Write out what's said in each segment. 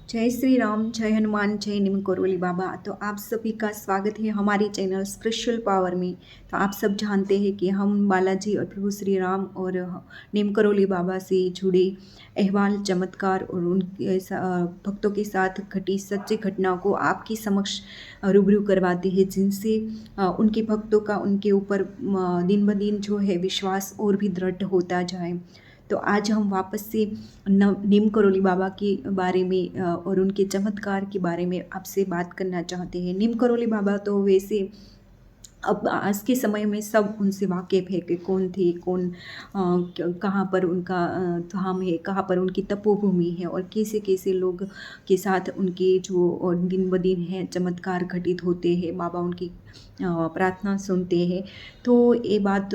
जय श्री राम, जय हनुमान, जय निम करोली बाबा। तो आप सभी का स्वागत है हमारी चैनल स्पिरिचुअल पावर में। तो आप सब जानते हैं कि हम बालाजी और प्रभु श्री राम और निम करोली बाबा से जुड़े अहवाल, चमत्कार और उनके भक्तों के साथ घटी सच्ची घटना को आपके समक्ष रूबरू करवाते हैं, जिनसे उनके भक्तों का उनके ऊपर दिन ब दिन जो है विश्वास और भी दृढ़ होता जाए। तो आज हम वापस से नीम करोली बाबा के बारे में और उनके चमत्कार के बारे में आपसे बात करना चाहते हैं। नीम करोली बाबा तो वैसे अब आज के समय में सब उनसे वाकिफ़ है कि कौन थे, कौन कहाँ पर उनका धाम है, कहाँ पर उनकी तपोभूमि है और कैसे कैसे लोग के साथ उनके जो दिन ब दिन है चमत्कार घटित होते हैं, बाबा उनकी प्रार्थना सुनते हैं। तो ये बात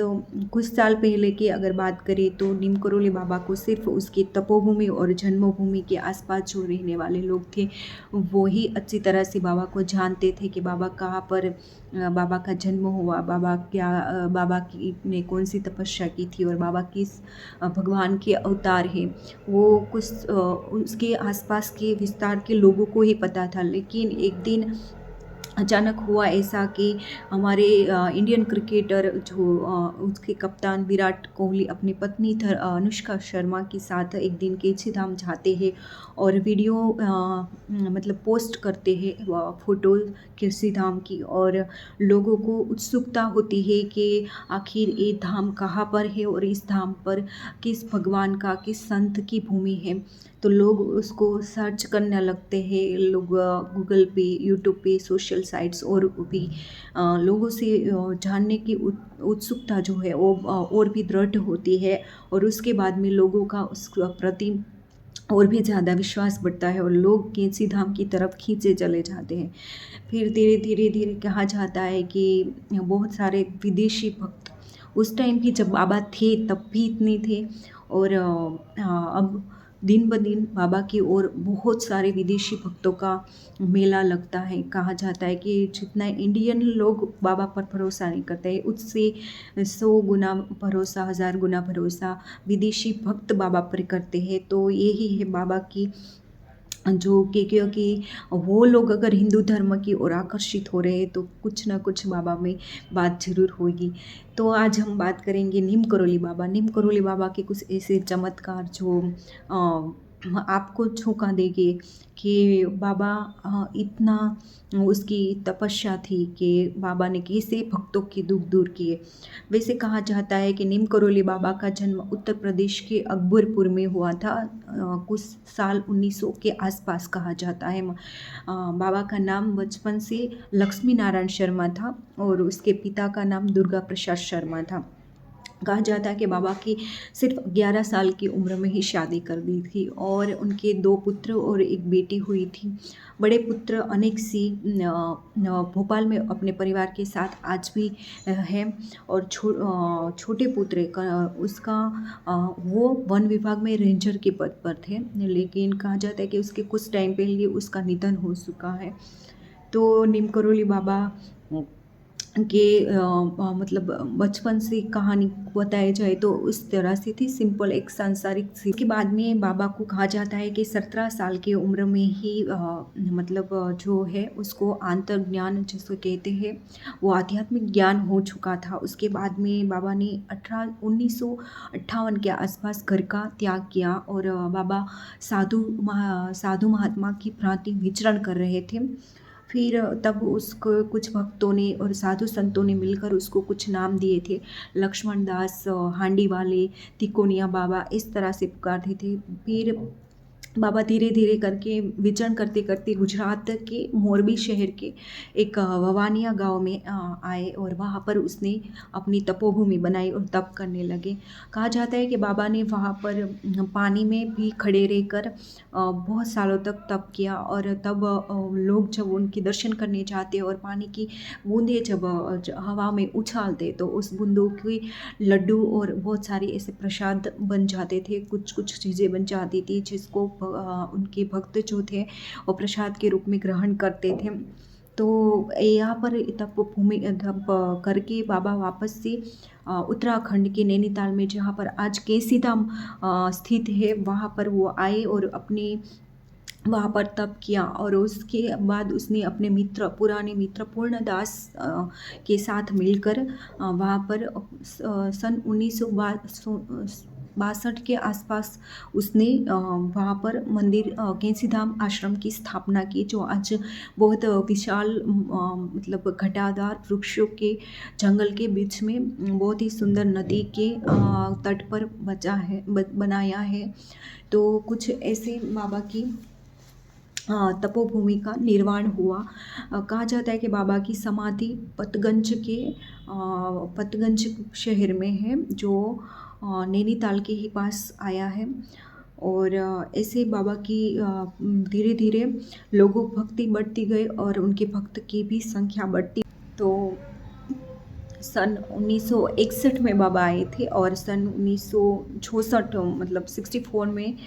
कुछ साल पहले की अगर बात करें तो नीम करोली बाबा को सिर्फ उसकी तपोभूमि और जन्मभूमि के आसपास जो रहने वाले लोग थे वो ही अच्छी तरह से बाबा को जानते थे कि बाबा कहाँ पर बाबा का जन्म हुआ, बाबा की ने कौन सी तपस्या की थी और बाबा किस भगवान के अवतार हैं, वो कुछ उसके आसपास के विस्तार के लोगों को ही पता था। लेकिन एक दिन अचानक हुआ ऐसा कि हमारे इंडियन क्रिकेटर जो उसके कप्तान विराट कोहली अपनी पत्नी अनुष्का शर्मा के साथ एक दिन केदार धाम जाते हैं और वीडियो मतलब पोस्ट करते हैं फ़ोटो केदार धाम की, और लोगों को उत्सुकता होती है कि आखिर ये धाम कहाँ पर है और इस धाम पर किस भगवान का, किस संत की भूमि है। तो लोग उसको सर्च करने लगते हैं, लोग गूगल पे, यूट्यूब पे, सोशल साइट्स और भी लोगों से जानने की उत्सुकता जो है वो और भी दृढ़ होती है और उसके बाद में लोगों का उस प्रति और भी ज़्यादा विश्वास बढ़ता है और लोग केदार धाम की तरफ खींचे चले जाते हैं। फिर धीरे धीरे धीरे कहा जाता है कि बहुत सारे विदेशी भक्त उस टाइम भी जब बाबा थे तब भी इतने थे, और अब दिन ब दिन बाबा की ओर बहुत सारे विदेशी भक्तों का मेला लगता है। कहा जाता है कि जितना इंडियन लोग बाबा पर भरोसा नहीं करते हैं उससे 100 गुना भरोसा, 1000 गुना भरोसा विदेशी भक्त बाबा पर करते हैं। तो यही है बाबा की जो कि क्योंकि वो लोग अगर हिंदू धर्म की ओर आकर्षित हो रहे हैं तो कुछ ना कुछ बाबा में बात ज़रूर होगी। तो आज हम बात करेंगे नीम करोली बाबा। नीम करोली बाबा के कुछ ऐसे चमत्कार जो आपको झोंका देंगे कि बाबा इतना उसकी तपस्या थी कि बाबा ने कैसे भक्तों के दुख दूर किए। वैसे कहा जाता है कि नीम करोली बाबा का जन्म उत्तर प्रदेश के अकबरपुर में हुआ था, कुछ साल 1900 के आसपास कहा जाता है। बाबा का नाम बचपन से लक्ष्मी नारायण शर्मा था और उसके पिता का नाम दुर्गा प्रसाद शर्मा था। कहा जाता है कि बाबा की सिर्फ 11 साल की उम्र में ही शादी कर दी थी और उनके 2 पुत्र और एक बेटी हुई थी। बड़े पुत्र अनेक सी भोपाल में अपने परिवार के साथ आज भी है, और छोटे पुत्र का उसका वो वन विभाग में रेंजर के पद पर थे, लेकिन कहा जाता है कि उसके कुछ टाइम पहले उसका निधन हो चुका है। तो नीम करोली बाबा के मतलब बचपन से कहानी बताई जाए तो उस तरह से थी, सिंपल एक सांसारिक सी। के बाद में बाबा को कहा जाता है कि 17 साल की उम्र में ही मतलब जो है उसको आंतर ज्ञान जिसको कहते हैं वो आध्यात्मिक ज्ञान हो चुका था। उसके बाद में बाबा ने 1958 के आसपास घर का त्याग किया और बाबा साधु महात्मा की भांति विचरण कर रहे थे। फिर तब उसको कुछ भक्तों ने और साधु संतों ने मिलकर उसको कुछ नाम दिए थे, लक्ष्मण दास, हांडी वाले, तिकोनिया बाबा, इस तरह से पुकारते थे। फिर बाबा धीरे धीरे करके विचरण करते करते गुजरात के मोरबी शहर के एक ववानिया गांव में आए और वहाँ पर उसने अपनी तपोभूमि बनाई और तप करने लगे। कहा जाता है कि बाबा ने वहाँ पर पानी में भी खड़े रहकर बहुत सालों तक तप किया और तब लोग जब उनके दर्शन करने जाते और पानी की बूंदें जब हवा में उछालते तो उस बूंदों की लड्डू और बहुत सारी ऐसे प्रसाद बन जाते थे, कुछ कुछ चीज़ें बन जाती थी जिसको उनके भक्त जो थे वो प्रसाद के रूप में ग्रहण करते थे। तो यहाँ पर तप करके बाबा वापस से उत्तराखंड के नैनीताल में जहाँ पर आज केदार धाम स्थित है वहाँ पर वो आए और अपनी वहाँ पर तप किया और उसके बाद उसने अपने मित्र, पुराने मित्र पूर्णदास के साथ मिलकर वहाँ पर सन 1962 के आसपास उसने वहाँ पर मंदिर कैंची धाम आश्रम की स्थापना की, जो आज बहुत विशाल मतलब घटादार वृक्षों के जंगल के बीच में बहुत ही सुंदर नदी के तट पर बनाया है। तो कुछ ऐसे बाबा की तपोभूमि का निर्माण हुआ। कहा जाता है कि बाबा की समाधि पतगंज शहर में है, जो नैनीताल के ही पास आया है। और ऐसे बाबा की धीरे धीरे लोगों भक्ति बढ़ती गई और उनके भक्त की भी संख्या बढ़ती। तो सन 1961 में बाबा आए थे और सन 1964 मतलब 64 में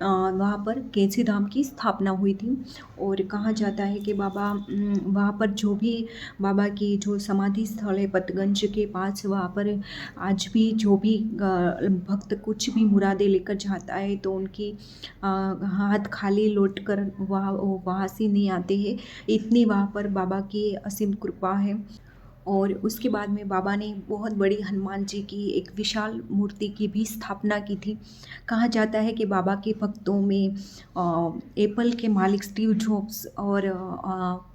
वहाँ पर कैंची धाम की स्थापना हुई थी। और कहा जाता है कि बाबा वहाँ पर जो भी बाबा की जो समाधि स्थल है पतगंज के पास, वहाँ पर आज भी जो भी भक्त कुछ भी मुरादे लेकर जाता है तो उनकी हाथ खाली लौट कर वहाँ से नहीं आते हैं। इतनी वहाँ पर बाबा की असीम कृपा है। और उसके बाद में बाबा ने बहुत बड़ी हनुमान जी की एक विशाल मूर्ति की भी स्थापना की थी। कहा जाता है कि बाबा के भक्तों में एप्पल के मालिक स्टीव जॉब्स और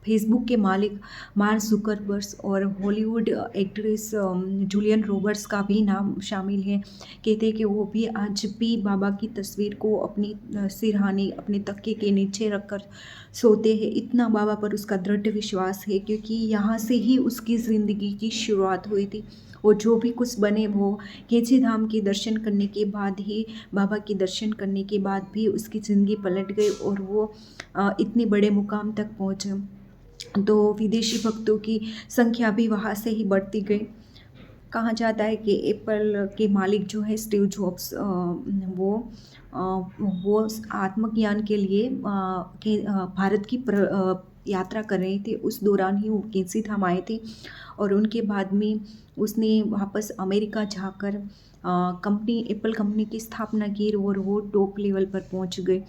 फेसबुक के मालिक मार्क जुकरबर्ग और हॉलीवुड एक्ट्रेस जूलियन रॉबर्ट्स का भी नाम शामिल है। कहते हैं कि वो भी आज भी बाबा की तस्वीर को अपनी सिरहाने अपने तकिए के नीचे रखकर सोते हैं। इतना बाबा पर उसका दृढ़ विश्वास है, क्योंकि यहाँ से ही उसकी ज़िंदगी की शुरुआत हुई थी। और जो भी कुछ बने वो कैंची धाम के दर्शन करने के बाद ही, बाबा के दर्शन करने के बाद भी उसकी ज़िंदगी पलट गई और वो इतने बड़े मुकाम तक पहुँचे। तो विदेशी भक्तों की संख्या भी वहाँ से ही बढ़ती गई। कहा जाता है कि एप्पल के मालिक जो है स्टीव जॉब्स, वो आत्मज्ञान के लिए भारत की यात्रा कर रहे थे। उस दौरान ही वो कैंची धाम आए थे और उनके बाद में उसने वापस अमेरिका जाकर कंपनी एप्पल कंपनी की स्थापना की और वो टॉप लेवल पर पहुंच गए।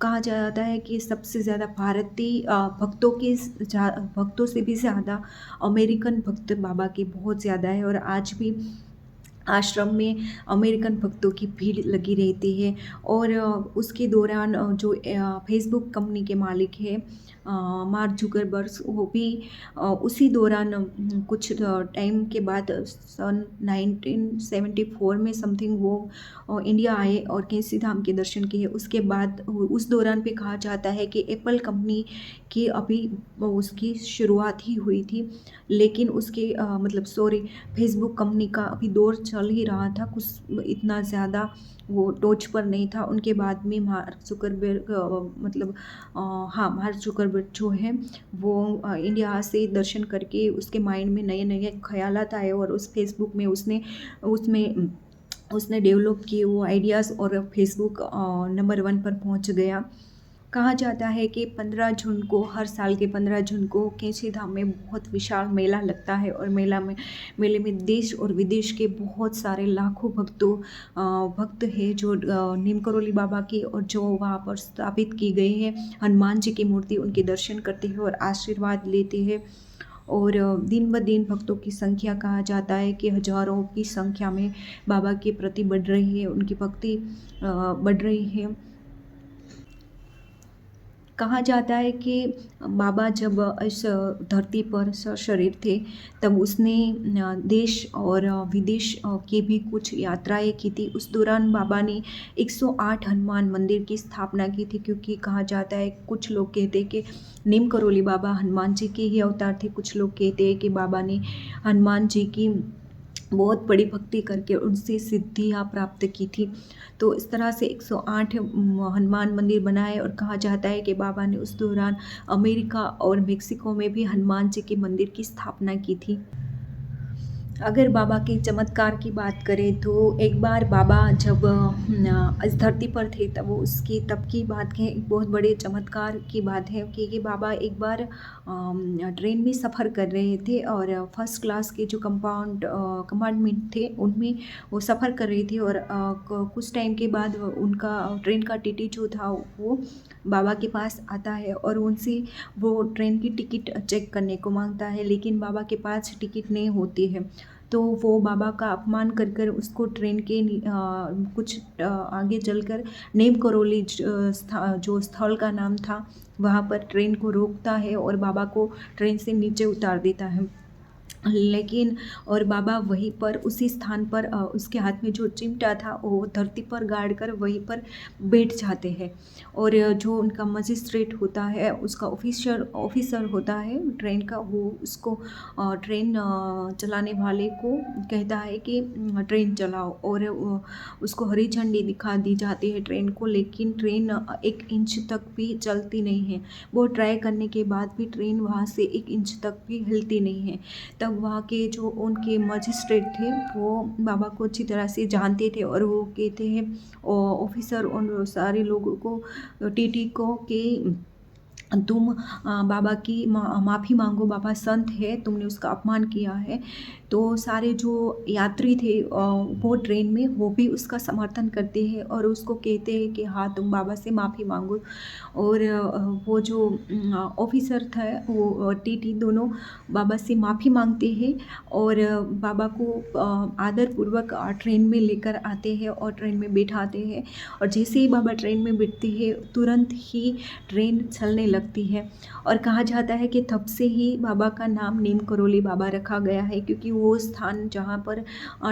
कहा जाता है कि सबसे ज़्यादा भारतीय भक्तों से भी ज़्यादा अमेरिकन भक्त बाबा के बहुत ज़्यादा है और आज भी आश्रम में अमेरिकन भक्तों की भीड़ लगी रहती है। और उसके दौरान जो फेसबुक कंपनी के मालिक है मार्क जुकरबर्ग, वो भी उसी दौरान कुछ टाइम के बाद सन 1974 में समथिंग वो इंडिया आए और कैंची धाम के दर्शन किए। उसके बाद उस दौरान पे कहा जाता है कि एप्पल कंपनी की अभी उसकी शुरुआत ही हुई थी, लेकिन उसके मतलब फेसबुक कंपनी का अभी दौर चल ही रहा था, कुछ इतना ज़्यादा वो टॉच पर नहीं था। उनके बाद में मार्क जुकरबर्ग मार्क जुकरबर्ग जो है वो इंडिया से दर्शन करके उसके माइंड में नए नए ख्यालात आए और उस फेसबुक में उसने डेवलप किए वो आइडियाज़ और फेसबुक नंबर 1 पर पहुंच गया। कहा जाता है कि 15 जून को, हर साल के 15 जून को कैंची धाम में बहुत विशाल मेला लगता है और मेले में देश और विदेश के बहुत सारे लाखों भक्त हैं जो नीम करोली बाबा की और जो वहाँ पर स्थापित की गई है हनुमान जी की मूर्ति, उनके दर्शन करते हैं और आशीर्वाद लेते हैं। और दिन ब दिन भक्तों की संख्या, कहा जाता है कि हजारों की संख्या में बाबा के प्रति बढ़ रही है, उनकी भक्ति बढ़ रही है। कहा जाता है कि बाबा जब इस धरती पर शरीर थे तब उसने देश और विदेश की भी कुछ यात्राएं की थी। उस दौरान बाबा ने 108 हनुमान मंदिर की स्थापना की थी, क्योंकि कहा जाता है, कुछ लोग कहते हैं कि नीम करोली बाबा हनुमान जी के ही अवतार थे, कुछ लोग कहते हैं कि बाबा ने हनुमान जी की बहुत बड़ी भक्ति करके उनसे सिद्धियाँ प्राप्त की थी। तो इस तरह से 108 हनुमान मंदिर बनाए और कहा जाता है कि बाबा ने उस दौरान अमेरिका और मेक्सिको में भी हनुमान जी के मंदिर की स्थापना की थी। अगर बाबा के चमत्कार की बात करें तो एक बार बाबा जब इस धरती पर थे तब तब की बात है। एक बहुत बड़े चमत्कार की बात है कि ये बाबा एक बार ट्रेन में सफ़र कर रहे थे और फर्स्ट क्लास के जो कंपार्टमेंट थे उनमें वो सफ़र कर रही थी। और कुछ टाइम के बाद उनका ट्रेन का टीटी जो था वो बाबा के पास आता है और उनसे वो ट्रेन की टिकट चेक करने को मांगता है, लेकिन बाबा के पास टिकट नहीं होती है। तो वो बाबा का अपमान कर कर उसको ट्रेन के कुछ आगे चलकर नेम करौली जो स्थल का नाम था वहाँ पर ट्रेन को रोकता है और बाबा को ट्रेन से नीचे उतार देता है। लेकिन और बाबा वहीं पर उसी स्थान पर उसके हाथ में जो चिमटा था वो धरती पर गाड़ कर वहीं पर बैठ जाते हैं। और जो उनका मजिस्ट्रेट होता है, उसका ऑफिसर होता है ट्रेन का, वो उसको ट्रेन चलाने वाले को कहता है कि ट्रेन चलाओ। और उसको हरी झंडी दिखा दी जाती है ट्रेन को, लेकिन ट्रेन 1 इंच तक भी चलती नहीं है। वो ट्राई करने के बाद भी ट्रेन वहाँ से 1 इंच तक भी हिलती नहीं है। तब वहाँ के जो उनके मजिस्ट्रेट थे वो बाबा को अच्छी तरह से जानते थे और वो कहते हैं ऑफिसर उन सारे लोगों को, टीटी को, कि तुम बाबा की माफ़ी मांगो, बाबा संत है, तुमने उसका अपमान किया है। तो सारे जो यात्री थे वो ट्रेन में वो भी उसका समर्थन करते हैं और उसको कहते हैं कि हाँ तुम बाबा से माफ़ी मांगो। और वो जो ऑफिसर था वो टीटी दोनों बाबा से माफ़ी मांगते हैं और बाबा को आदरपूर्वक ट्रेन में लेकर आते हैं और ट्रेन में बैठाते हैं। और जैसे ही बाबा ट्रेन में बैठते हैं तुरंत ही ट्रेन चलने लगती है। और कहा जाता है कि तब से ही बाबा का नाम नीम करौली बाबा रखा गया है, क्योंकि वो स्थान जहाँ पर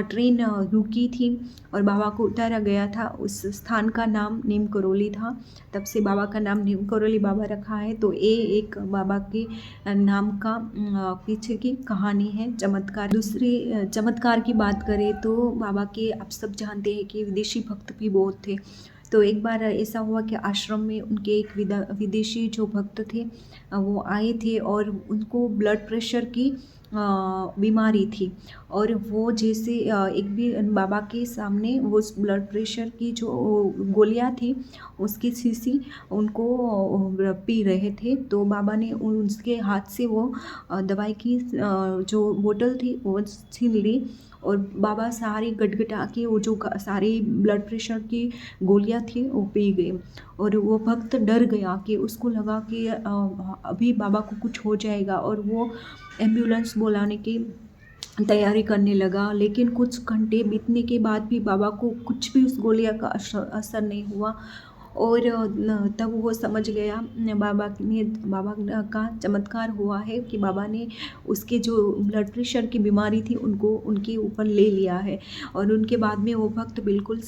ट्रेन रुकी थी और बाबा को उतारा गया था उस स्थान का नाम नीम करौली था। तब से बाबा का नाम नीम करौली बाबा रखा है। तो ये एक बाबा के नाम का पीछे की कहानी है, चमत्कार। दूसरी चमत्कार की बात करें तो बाबा के आप सब जानते हैं कि विदेशी भक्त भी बहुत थे। तो एक बार ऐसा हुआ कि आश्रम में उनके एक विदेशी जो भक्त थे वो आए थे और उनको ब्लड प्रेशर की बीमारी थी। और वो जैसे एक भी बाबा के सामने वो उस ब्लड प्रेशर की जो गोलियां थी उसकी शीशी उनको पी रहे थे। तो बाबा ने उसके हाथ से वो दवाई की जो बोतल थी वो छीन ली और बाबा सारी गटगटा के वो जो सारी ब्लड प्रेशर की गोलियां थी वो पी गए। और वो भक्त डर गया कि उसको लगा कि अभी बाबा को कुछ हो जाएगा और वो एम्बुलेंस बुलाने की तैयारी करने लगा। लेकिन कुछ घंटे बीतने के बाद भी बाबा को कुछ भी उस गोलियां का असर नहीं हुआ। और तब वो समझ गया, बाबा का चमत्कार हुआ है कि बाबा ने उसके जो ब्लड प्रेशर की बीमारी थी उनको उनके ऊपर ले लिया है। और उनके बाद में वो भक्त बिल्कुल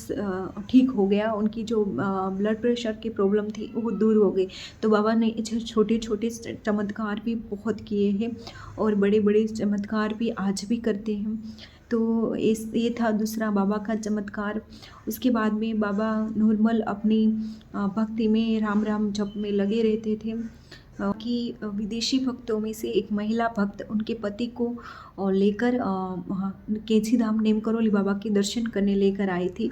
ठीक हो गया, उनकी जो ब्लड प्रेशर की प्रॉब्लम थी वो दूर हो गई। तो बाबा ने छोटे छोटे चमत्कार भी बहुत किए हैं और बड़े बड़े चमत्कार भी आज भी करते हैं। तो ये था दूसरा बाबा का चमत्कार। उसके बाद में बाबा नॉर्मल अपनी भक्ति में राम राम जप में लगे रहते थे कि विदेशी भक्तों में से एक महिला भक्त उनके पति को लेकर कैंची धाम नेम करौली बाबा के दर्शन करने लेकर आई थी।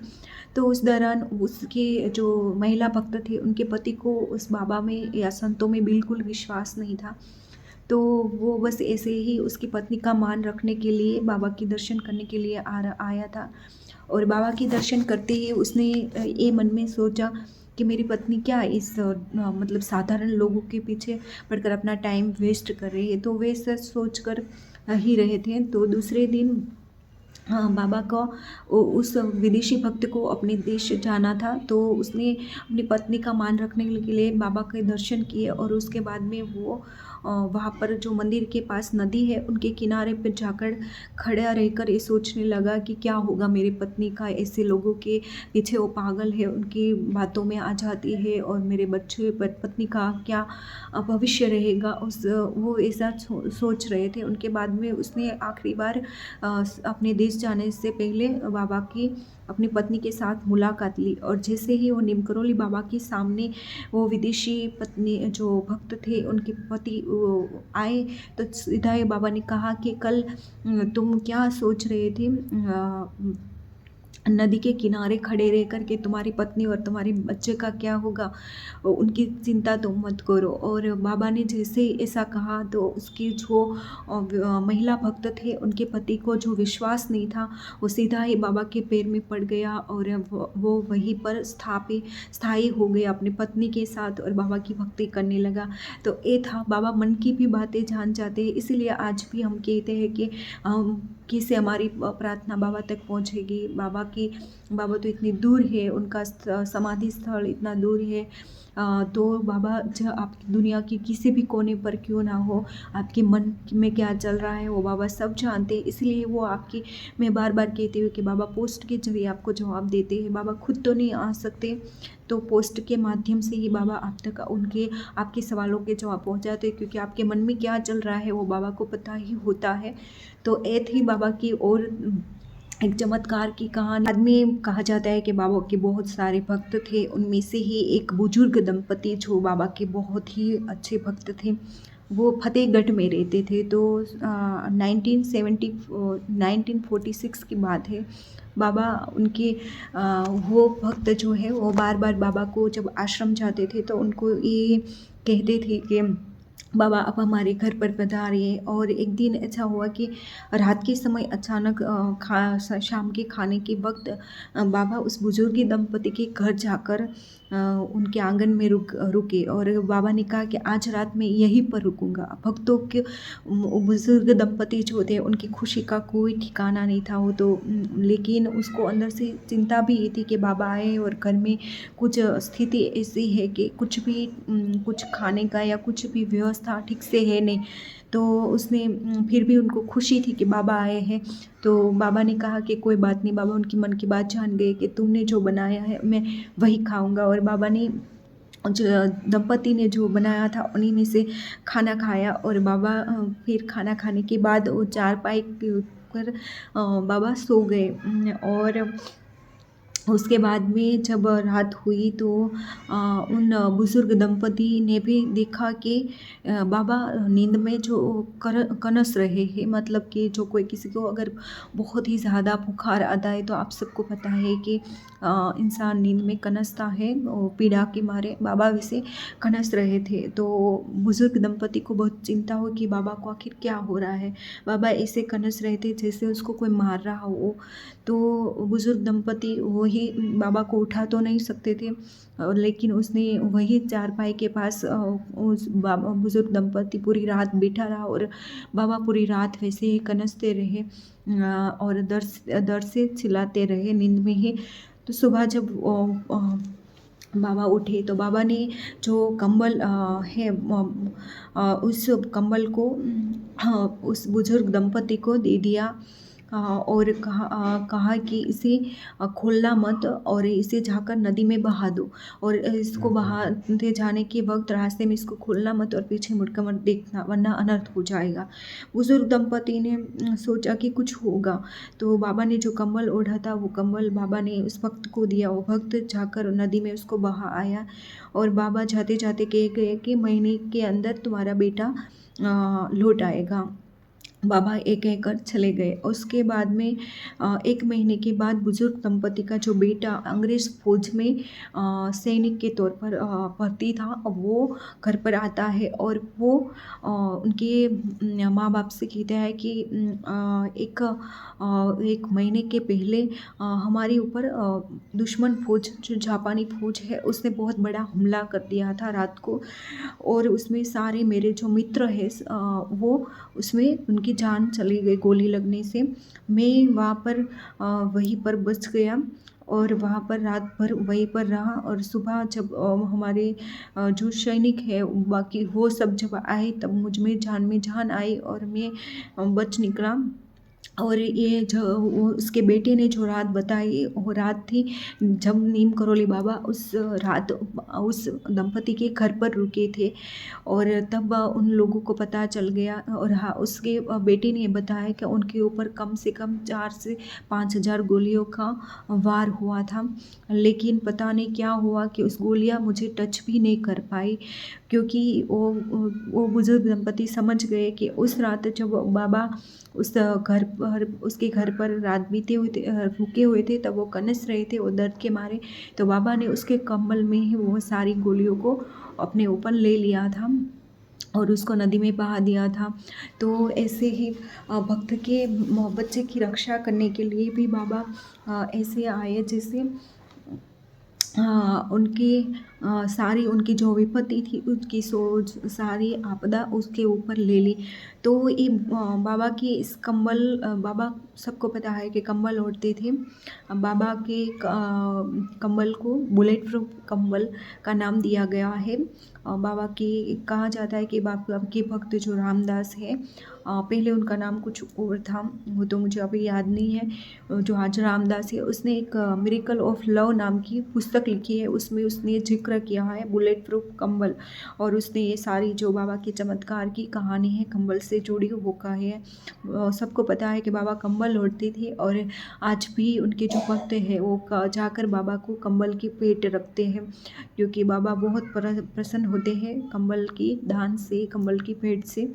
तो उस दौरान उसके जो महिला भक्त थे उनके पति को उस बाबा में या संतों में बिल्कुल विश्वास नहीं था। तो वो बस ऐसे ही उसकी पत्नी का मान रखने के लिए बाबा के दर्शन करने के लिए आया था। और बाबा के दर्शन करते ही उसने ये मन में सोचा कि मेरी पत्नी क्या इस मतलब साधारण लोगों के पीछे पड़कर अपना टाइम वेस्ट कर रही है। तो वे सच सोच कर ही रहे थे। तो दूसरे दिन हाँ, बाबा का उस विदेशी भक्त को अपने देश जाना था। तो उसने अपनी पत्नी का मान रखने के लिए बाबा के दर्शन किए और उसके बाद में वो वहाँ पर जो मंदिर के पास नदी है उनके किनारे पर जाकर खड़ा रहकर ये सोचने लगा कि क्या होगा मेरी पत्नी का, ऐसे लोगों के पीछे वो पागल है, उनकी बातों में आ जाती है और मेरे बच्चे पत्नी का क्या भविष्य रहेगा। वो ऐसा सोच रहे थे। उनके बाद में उसने आखिरी बार अपने देश जाने से पहले बाबा की अपनी पत्नी के साथ मुलाकात ली। और जैसे ही वो नीम करोली बाबा के सामने वो विदेशी पत्नी जो भक्त थे उनके पति आए, तो सीधा ही बाबा ने कहा कि कल तुम क्या सोच रहे थे, नदी के किनारे खड़े रह कर के तुम्हारी पत्नी और तुम्हारे बच्चे का क्या होगा, उनकी चिंता तुम मत करो। और बाबा ने जैसे ही ऐसा कहा तो उसकी जो महिला भक्त थे उनके पति को जो विश्वास नहीं था वो सीधा ही बाबा के पैर में पड़ गया और वो वहीं पर स्थायी हो गया अपनी पत्नी के साथ और बाबा की भक्ति करने लगा। तो ये था, बाबा मन की भी बातें जान जाते हैं, इसीलिए आज भी हम कहते हैं कि कैसे हमारी प्रार्थना बाबा तक पहुंचेगी। बाबा तो इतनी दूर है, उनका समाधि स्थल इतना दूर है। तो बाबा जब आपकी दुनिया की किसी भी कोने पर क्यों ना हो, आपके मन में क्या चल रहा है वो बाबा सब जानते हैं। इसलिए वो आपकी, मैं बार बार कहती हूँ कि बाबा पोस्ट के जरिए आपको जवाब देते हैं। बाबा खुद तो नहीं आ सकते, तो पोस्ट के माध्यम से ही बाबा आप तक आपके सवालों के जवाब पहुँचाते हैं, क्योंकि आपके मन में क्या चल रहा है वो बाबा को पता ही होता है। तो ये थी बाबा की और एक चमत्कार की कहानी। बाद में कहा जाता है कि बाबा के बहुत सारे भक्त थे, उनमें से ही एक बुजुर्ग दंपति जो बाबा के बहुत ही अच्छे भक्त थे, वो फतेहगढ़ में रहते थे। तो 1946 की बात है। बाबा उनके वो भक्त जो है वो बार बार बाबा को जब आश्रम जाते थे तो उनको ये कहते थे कि बाबा अब हमारे घर पर पधारिए। और एक दिन ऐसा हुआ कि रात के समय अचानक शाम के खाने के वक्त बाबा उस बुजुर्ग दंपति के घर जाकर उनके आंगन में रुके और बाबा ने कहा कि आज रात मैं यहीं पर रुकूंगा। भक्तों के बुजुर्ग दंपति जो थे उनकी खुशी का कोई ठिकाना नहीं था वो तो, लेकिन उसको अंदर से चिंता भी ये थी कि बाबा आए और घर में कुछ स्थिति ऐसी है कि कुछ खाने का या कुछ भी व्यवस्था ठीक से है नहीं। तो उसने फिर भी उनको खुशी थी कि बाबा आए हैं। तो बाबा ने कहा कि कोई बात नहीं। बाबा उनकी मन की बात जान गए कि तुमने जो बनाया है मैं वही खाऊंगा। और बाबा ने जो दंपति ने जो बनाया था उन्हीं में से खाना खाया। और बाबा फिर खाना खाने के बाद वो चारपाई के ऊपर बाबा सो गए। और उसके बाद में जब रात हुई तो उन बुज़ुर्ग दंपति ने भी देखा कि बाबा नींद में जो कनस रहे हैं, मतलब कि जो कोई किसी को अगर बहुत ही ज़्यादा बुखार आता है तो आप सबको पता है कि इंसान नींद में कनसता है, पीड़ा के मारे बाबा वैसे कनस रहे थे। तो बुज़ुर्ग दंपति को बहुत चिंता हो कि बाबा को आखिर क्या हो रहा है, बाबा ऐसे कनस रहे थे जैसे उसको कोई मार रहा हो। तो बुज़ुर्ग दंपति वही बाबा को उठा तो नहीं सकते थे, लेकिन उसने वही चारपाई के पास उस बुज़ुर्ग दंपति पूरी रात बैठा रहा और बाबा पूरी रात वैसे ही कनसते रहे और दर्द से चिल्लाते रहे नींद में ही। तो सुबह जब बाबा उठे तो बाबा ने जो कंबल है उस कंबल को उस बुजुर्ग दंपति को दे दिया और कहा कि इसे खोलना मत और इसे जाकर नदी में बहा दो। और इसको बहाते जाने के वक्त रास्ते में इसको खोलना मत और पीछे मुड़कर मत देखना वरना अनर्थ हो जाएगा। बुजुर्ग दंपति ने सोचा कि कुछ होगा, तो बाबा ने जो कंबल ओढ़ा था वो कंबल बाबा ने उस भक्त को दिया। वो भक्त जाकर नदी में उसको बहा आया और बाबा जाते जाते कह गए कि महीने के अंदर तुम्हारा बेटा लौट आएगा। बाबा एक एक कर चले गए। उसके बाद में 1 महीने के बाद बुजुर्ग दंपति का जो बेटा अंग्रेज़ फौज में सैनिक के तौर पर भर्ती था, अब वो घर पर आता है और वो उनके माँ बाप से कहता है कि एक महीने के पहले हमारे ऊपर दुश्मन फौज जो जापानी फौज है उसने बहुत बड़ा हमला कर दिया था रात को, और उसमें सारे मेरे जो मित्र हैं वो उसमें उनकी जान चली गई गोली लगने से। मैं वहाँ पर वहीं पर बच गया और वहाँ पर रात भर वहीं पर रहा। और सुबह जब हमारे जो सैनिक है बाकी वो सब जब आए तब मुझ में जान आई और मैं बच निकला। और ये जो उसके बेटे ने जो रात बताई वो रात थी जब नीम करोली बाबा उस रात उस दंपति के घर पर रुके थे। और तब उन लोगों को पता चल गया। और हाँ, उसके बेटे ने बताया कि उनके ऊपर कम से कम 4 से 5,000 गोलियों का वार हुआ था। लेकिन पता नहीं क्या हुआ कि उस गोलियां मुझे टच भी नहीं कर पाई, क्योंकि वो बुजुर्ग दंपति समझ गए कि उस रात जब बाबा उस घर पर उसके घर पर रात बीते हुए थे, रुके हुए थे, तब वो कनस रहे थे वो दर्द के मारे। तो बाबा ने उसके कम्बल में ही वो सारी गोलियों को अपने ऊपर ले लिया था और उसको नदी में बहा दिया था। तो ऐसे ही भक्त के बच्चे की रक्षा करने के लिए भी बाबा ऐसे आए, जैसे उनकी सारी उनकी जो विपत्ति थी उसकी सोच सारी आपदा उसके ऊपर ले ली। तो ये बाबा की इस कंबल बाबा सबको पता है कि कंबल ओढ़ते थे। बाबा के कंबल को बुलेट प्रूफ कंबल का नाम दिया गया है। बाबा की कहा जाता है कि बाबा के भक्त जो रामदास है, पहले उनका नाम कुछ और था, वो तो मुझे अभी याद नहीं है। जो आज रामदास है उसने एक मिरेकल ऑफ लव नाम की पुस्तक लिखी है, उसमें उसने जिक्र किया है बुलेट प्रूफ कंबल। और उसने ये सारी जो बाबा के चमत्कार की कहानी है कंबल से जुड़ी वो कही है। सबको पता है कि बाबा कंबल ओढ़ते थे और आज भी उनके जो भक्त हैं वो जाकर बाबा को कंबल की भेंट रखते हैं, क्योंकि बाबा बहुत प्रसन्न होते हैं कंबल की दान से, कंबल की भेंट से।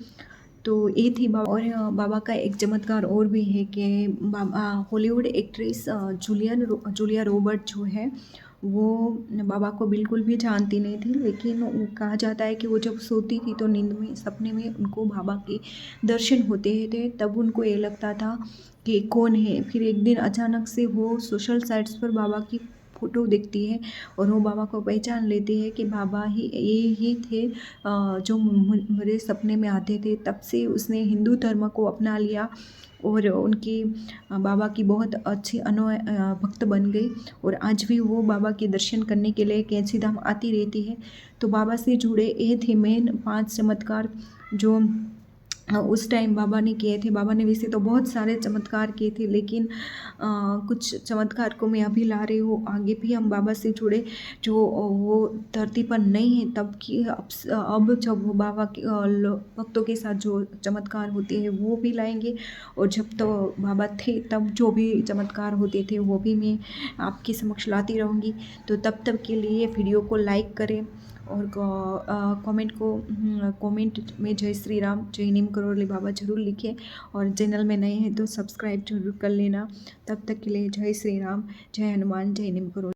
तो ये थी बाबा। और बाबा का एक चमत्कार और भी है कि बाबा हॉलीवुड एक्ट्रेस जूलिया रॉबर्ट जो है वो बाबा को बिल्कुल भी जानती नहीं थी, लेकिन कहा जाता है कि वो जब सोती थी तो नींद में सपने में उनको बाबा के दर्शन होते थे। तब उनको ये लगता था कि कौन है। फिर एक दिन अचानक से वो सोशल साइट्स पर बाबा की फ़ोटो देखती है और वो बाबा को पहचान लेती है कि बाबा ही ये ही थे जो मेरे सपने में आते थे। तब से उसने हिंदू धर्म को अपना लिया और उनकी बाबा की बहुत अच्छी भक्त बन गई। और आज भी वो बाबा के दर्शन करने के लिए कैंची धाम आती रहती है। तो बाबा से जुड़े ये थे मेन 5 चमत्कार जो उस टाइम बाबा ने किए थे। बाबा ने वैसे तो बहुत सारे चमत्कार किए थे, लेकिन कुछ चमत्कार को मैं अभी ला रही हूँ। आगे भी हम बाबा से जुड़े जो वो धरती पर नहीं है तब की अब जब वो बाबा के भक्तों के साथ जो चमत्कार होते हैं वो भी लाएंगे। और जब तो बाबा थे तब जो भी चमत्कार होते थे वो भी मैं आपके समक्ष लाती रहूँगी। तो तब तक के लिए वीडियो को लाइक करें और कमेंट में जय श्री राम जय नीम करोली बाबा ज़रूर लिखें। और चैनल में नए हैं तो सब्सक्राइब जरूर कर लेना। तब तक के लिए जय श्री राम, जय हनुमान, जय नीम करोली।